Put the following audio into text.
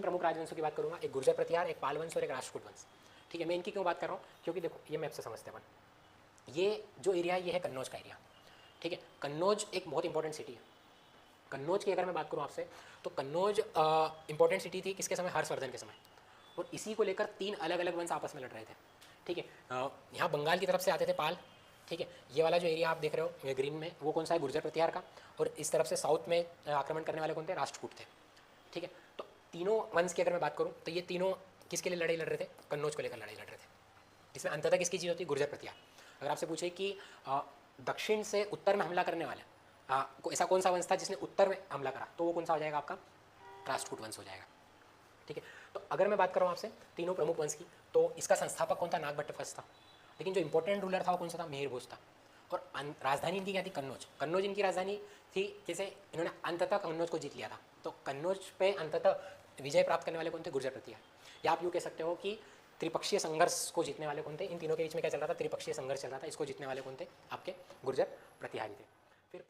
प्रमुख राजवंशों की बात करूँगा, एक गुर्जर प्रतिहार, एक पाल वंश और एक राष्ट्रकूट वंश। ठीक है, मैं इनकी क्यों बात कर रहा हूँ, क्योंकि देखो ये मैप से समझते हैं अपन। ये जो एरिया है ये है कन्नौज का एरिया। ठीक है, कन्नौज एक बहुत इंपॉर्टेंट सिटी है। कन्नौज की अगर मैं बात करूँ आपसे, तो कन्नौज इंपॉर्टेंट सिटी थी किसके समय, हर्षवर्धन के समय। और इसी को लेकर 3 अलग अलग वंश आपस में लड़ रहे थे। ठीक है, यहाँ बंगाल की तरफ से आते थे पाल। ठीक है, ये वाला जो एरिया आप देख रहे हो ये ग्रीन में, वो कौन सा है, गुर्जर प्रतिहार का। और इस तरफ से साउथ में आक्रमण करने वाले कौन थे, राष्ट्रकूट थे। ठीक है, तो तीनों वंश की अगर मैं बात करूँ तो ये तीनों किसके लिए लड़ाई लड़ रहे थे, कन्नौज को लेकर लड़ाई लड़ रहे थे। इसमें अंततः किसकी चीज़ होती है, गुर्जर प्रतिहार। अगर आपसे पूछे कि दक्षिण से उत्तर में हमला करने वाला ऐसा कौन सा वंश था जिसने उत्तर में हमला करा, तो वो कौन सा हो जाएगा आपका, राष्ट्रकूट वंश हो जाएगा। ठीक है, तो अगर मैं बात करूँ आपसे तीनों प्रमुख वंश की, तो इसका संस्थापक कौन था, नागभट्ट फर्स्ट था। लेकिन जो इंपॉर्टेंट रूलर था वो कौन सा था, मिहिर भोज था। और राजधानी इनकी क्या थी, कन्नौज। कन्नौज इनकी राजधानी थी, जैसे इन्होंने अंततः कन्नौज को जीत लिया था। तो कन्नौज पे अंततः विजय प्राप्त करने वाले कौन थे, गुर्जर प्रतिहार। या आप यूँ कह सकते हो कि त्रिपक्षीय संघर्ष को जीतने वाले कौन थे, इन तीनों के बीच में क्या चल रहा था, त्रिपक्षीय संघर्ष चल रहा था। इसको जीतने वाले कौन थे, आपके गुर्जर प्रतिहारी थे। फिर